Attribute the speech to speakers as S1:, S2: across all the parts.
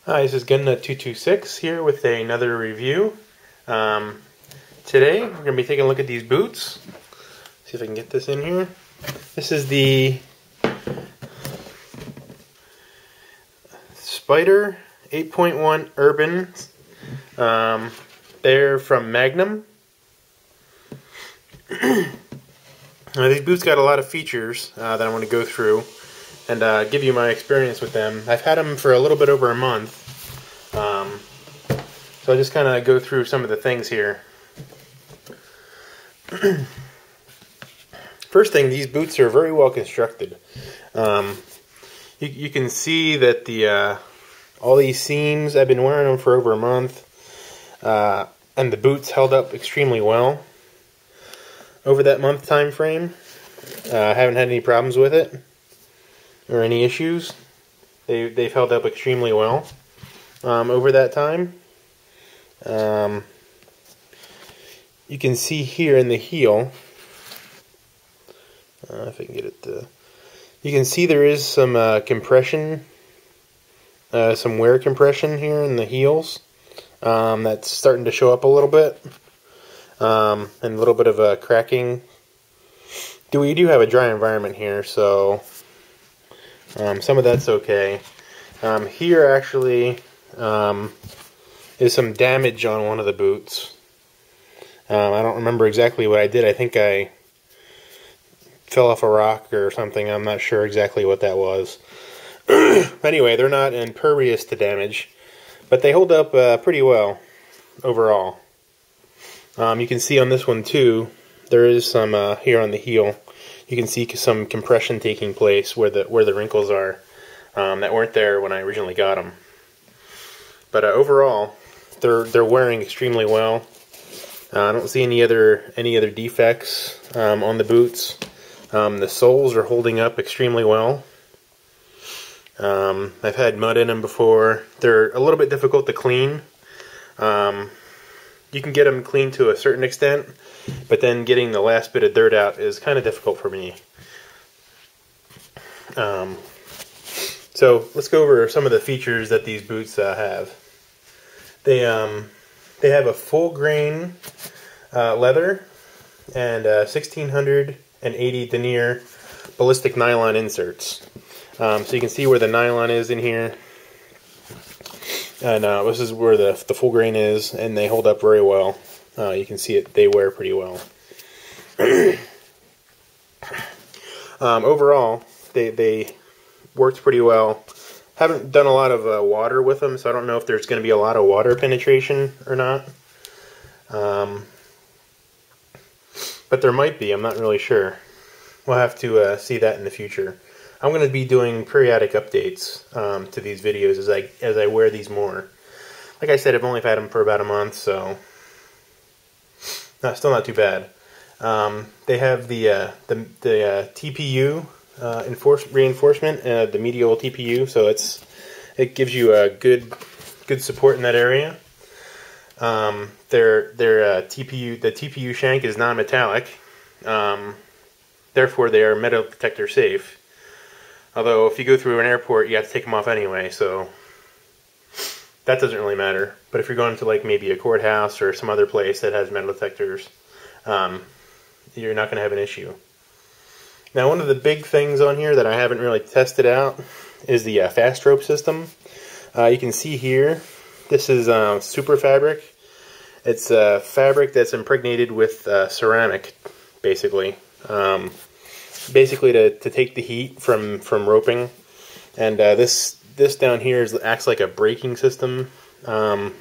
S1: Hi, this is Gunna226 here with another review. Today we're going to be taking a look at these boots. See if I can get this in here. This is the Spider 8.1 Urban. They're from Magnum. These boots got a lot of features that I want to go through and give you my experience with them. I've had them for a little bit over a month, so I'll just kind of go through some of the things here. First thing, these boots are very well constructed. You can see that the all these seams, I've been wearing them for over a month, and the boots held up extremely well over that month time frame. I haven't had any problems with it or any issues. They've held up extremely well over that time. You can see here in the heel, if I can get it to, you can see there is some compression, some wear compression here in the heels. That's starting to show up a little bit, and a little bit of a cracking. We do have a dry environment here, so some of that's okay. Here actually is some damage on one of the boots. I don't remember exactly what I did. I think I fell off a rock or something. I'm not sure exactly what that was. Anyway, they're not impervious to damage, but they hold up pretty well overall. You can see on this one too, there is some here on the heel. You can see some compression taking place where the wrinkles are that weren't there when I originally got them. But overall, they're wearing extremely well. I don't see any other defects on the boots. The soles are holding up extremely well. I've had mud in them before. They're a little bit difficult to clean. You can get them clean to a certain extent, but then getting the last bit of dirt out is kind of difficult for me. So let's go over some of the features that these boots have. They have a full grain leather and 1680 denier ballistic nylon inserts. So you can see where the nylon is in here. And this is where the full grain is, and they hold up very well. You can see it; they wear pretty well. Overall, they worked pretty well. Haven't done a lot of water with them, so I don't know if there's going to be a lot of water penetration or not. But there might be. I'm not really sure. We'll have to see that in the future. I'm going to be doing periodic updates to these videos as I wear these more. Like I said, I've only had them for about a month, so still not too bad. They have the Tpu Enforce Reinforcement, the medial Tpu, so it gives you a good support in that area. The Tpu shank is non-metallic, therefore they are metal detector safe. Although, if you go through an airport, you have to take them off anyway, so that doesn't really matter. But if you're going to, like, maybe a courthouse or some other place that has metal detectors, you're not going to have an issue. Now, one of the big things on here that I haven't really tested out is the fast rope system. You can see here, this is super fabric. It's fabric that's impregnated with ceramic, basically. Basically to take the heat from roping, and this down here acts like a braking system. Haven't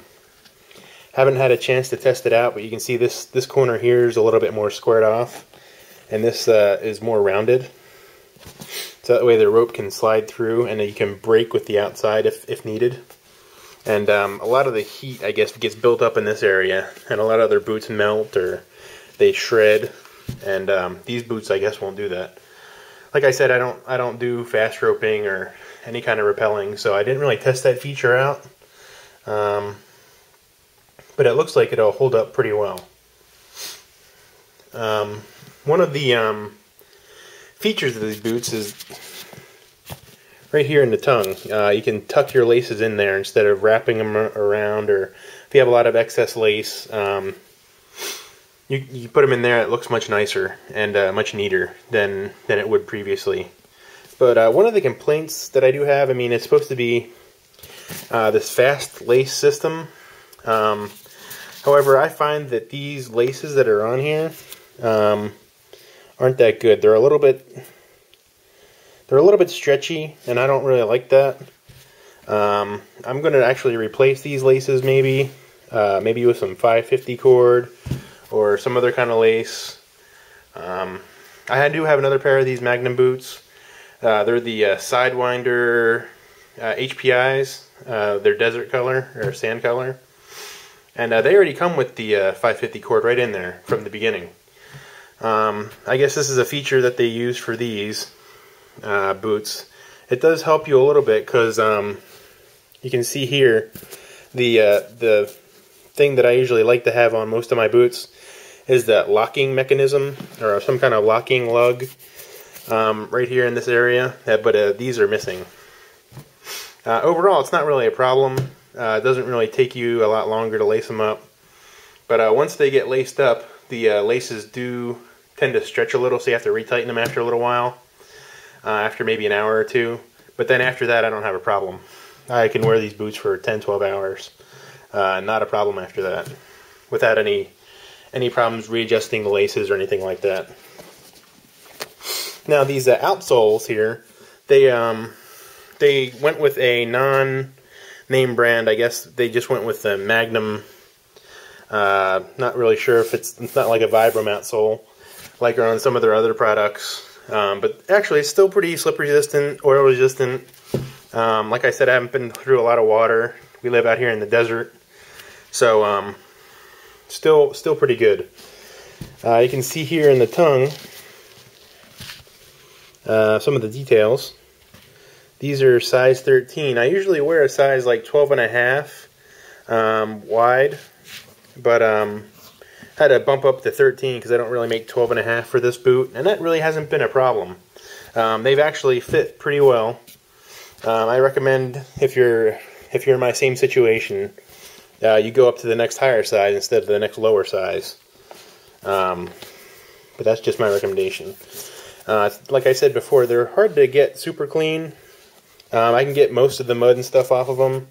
S1: had a chance to test it out, but you can see this corner here is a little bit more squared off, and this is more rounded, so that way the rope can slide through and you can brake with the outside if needed. And a lot of the heat, I guess, gets built up in this area, and a lot of other boots melt or they shred. And these boots, I guess, won't do that. Like I said, I don't do fast roping or any kind of rappelling, so I didn't really test that feature out. But it looks like it'll hold up pretty well. One of the features of these boots is right here in the tongue. You can tuck your laces in there instead of wrapping them around, or if you have a lot of excess lace, you put them in there. It looks much nicer and much neater than it would previously. But one of the complaints that I do have, I mean, it's supposed to be this fast lace system. However, I find that these laces that are on here aren't that good. They're a little bit stretchy, and I don't really like that. I'm going to actually replace these laces maybe with some 550 cord or some other kind of lace. I do have another pair of these Magnum boots. They're the Sidewinder HPIs. They're desert color or sand color, and they already come with the 550 cord right in there from the beginning. I guess this is a feature that they use for these boots. It does help you a little bit because you can see here the thing that I usually like to have on most of my boots is that locking mechanism or some kind of locking lug right here in this area, but these are missing. Overall, it's not really a problem. It doesn't really take you a lot longer to lace them up, but once they get laced up, the laces do tend to stretch a little, so you have to retighten them after a little while, after maybe an hour or two. But then after that, I don't have a problem. I can wear these boots for 10-12 hours. Not a problem after that, without any problems readjusting the laces or anything like that. Now these outsoles here, they went with a non-name brand. I guess they just went with the Magnum. Not really sure if it's not like a Vibram outsole like on some of their other products. But actually it's still pretty slip resistant, oil resistant. Like I said, I haven't been through a lot of water. We live out here in the desert. So still pretty good. You can see here in the tongue some of the details. These are size 13. I usually wear a size like 12.5 wide, but had to bump up to 13 because I don't really make 12.5 for this boot, and that really hasn't been a problem. They've actually fit pretty well. I recommend if you're in my same situation, you go up to the next higher size instead of the next lower size. But that's just my recommendation. Like I said before, they're hard to get super clean. I can get most of the mud and stuff off of them.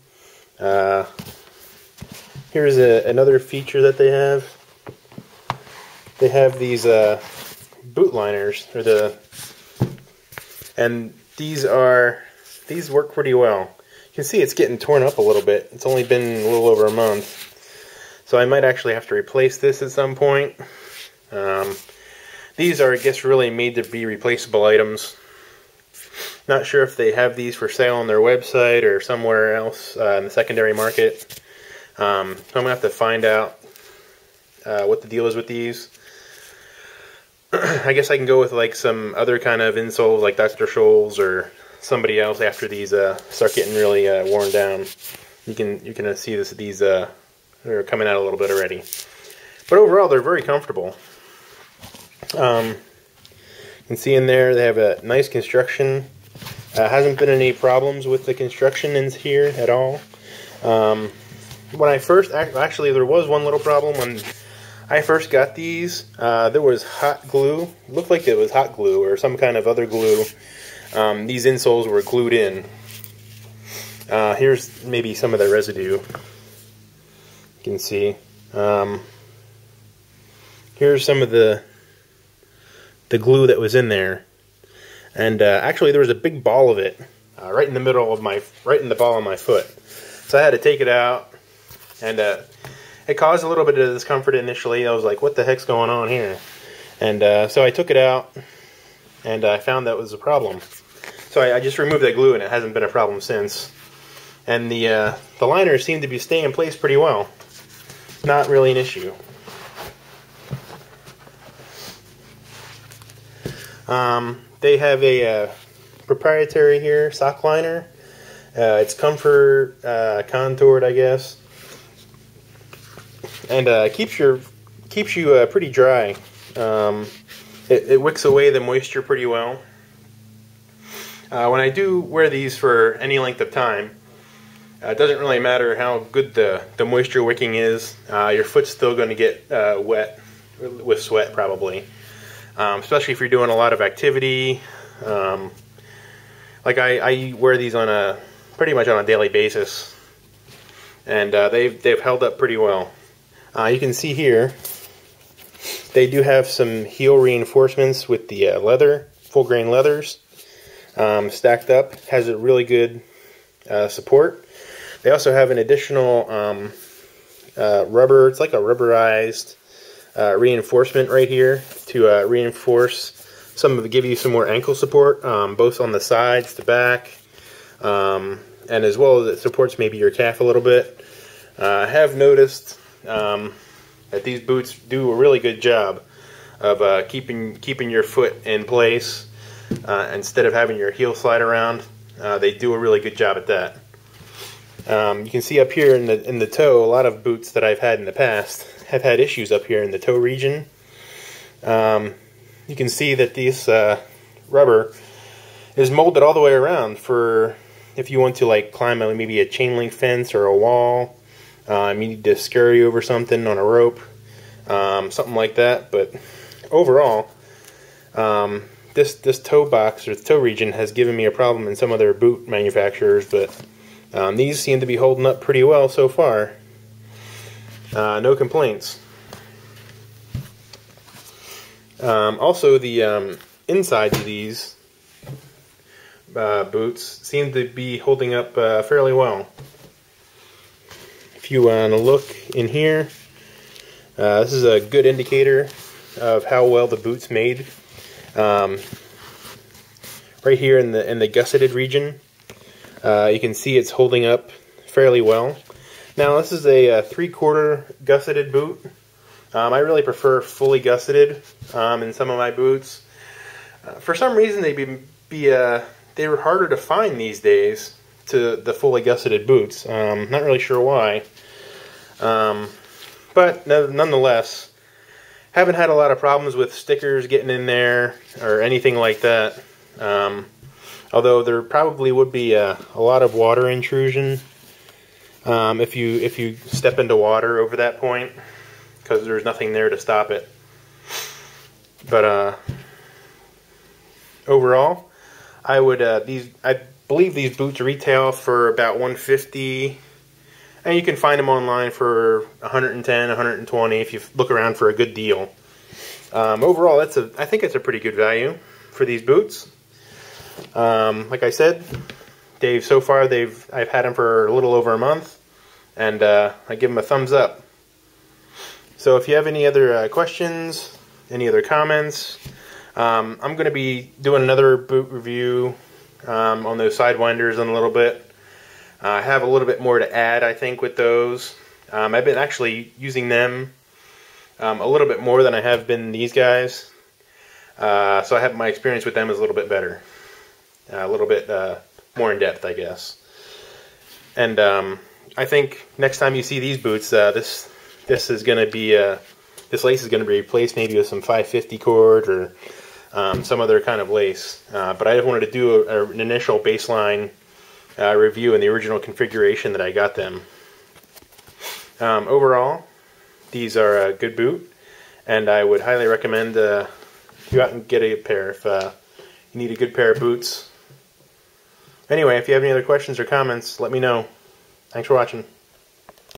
S1: Here's another feature that they have. They have these boot liners, and these work pretty well. You can see it's getting torn up a little bit. It's only been a little over a month, so I might actually have to replace this at some point. These are, I guess, really made to be replaceable items. Not sure if they have these for sale on their website or somewhere else in the secondary market. So I'm going to have to find out what the deal is with these. I guess I can go with like some other kind of insoles like Dr. Scholl's or somebody else after these start getting really worn down. You can see these are coming out a little bit already. But overall, they're very comfortable. You can see in there they have a nice construction. Hasn't been any problems with the construction in here at all. When I first, actually there was one little problem when I first got these. There was hot glue. It looked like it was hot glue or some kind of other glue. These insoles were glued in. Here's maybe some of the residue. You can see. Here's some of the glue that was in there. And actually there was a big ball of it right in the ball of my foot. So I had to take it out, and it caused a little bit of discomfort initially. I was like, what the heck's going on here? And so I took it out, and I found that was a problem. So I just removed that glue, and it hasn't been a problem since. And the liners seem to be staying in place pretty well. Not really an issue. They have a proprietary here sock liner. It's comfort contoured, I guess, and keeps you pretty dry. It wicks away the moisture pretty well. When I do wear these for any length of time, it doesn't really matter how good the moisture wicking is. Your foot's still going to get wet with sweat probably, especially if you're doing a lot of activity. Like I wear these on pretty much on a daily basis, and they've held up pretty well. You can see here they do have some heel reinforcements with the leather, full grain leathers, stacked up. Has a really good support. They also have an additional rubber. It's like a rubberized reinforcement right here to reinforce give you some more ankle support, both on the sides, the back, and as well as it supports maybe your calf a little bit. I have noticed that these boots do a really good job of keeping your foot in place instead of having your heel slide around. They do a really good job at that. You can see up here in the toe, a lot of boots that I've had in the past have had issues up here in the toe region. You can see that this rubber is molded all the way around for if you want to like climb maybe a chain link fence or a wall. You need to scurry over something on a rope, something like that. But overall, this toe box or the toe region has given me a problem in some other boot manufacturers, but these seem to be holding up pretty well so far. No complaints. Also, the insides of these boots seem to be holding up fairly well. If you want to look in here, this is a good indicator of how well the boot's made. Right here in the gusseted region, you can see it's holding up fairly well. Now this is a 3/4 gusseted boot. I really prefer fully gusseted in some of my boots. For some reason they were harder to find these days to the fully gusseted boots. Not really sure why. But nonetheless, haven't had a lot of problems with stickers getting in there or anything like that. Although there probably would be a lot of water intrusion if you step into water over that point, because there's nothing there to stop it. But overall, I believe these boots retail for about $150, and you can find them online for $110, $120 if you look around for a good deal. Overall, I think it's a pretty good value for these boots. Like I said, so far I've had them for a little over a month, and I give them a thumbs up. So if you have any other questions, any other comments, I'm going to be doing another boot review on those Sidewinders in a little bit. I have a little bit more to add, I think, with those. I've been actually using them a little bit more than I have been these guys. So I have my experience with them is a little bit better. A little bit more in depth, I guess. And I think next time you see these boots, this is going to be this lace is going to be replaced maybe with some 550 cord or some other kind of lace. But I wanted to do an initial baseline review in the original configuration that I got them. Overall, these are a good boot, and I would highly recommend you go out and get a pair if you need a good pair of boots. Anyway, if you have any other questions or comments, let me know. Thanks for watching.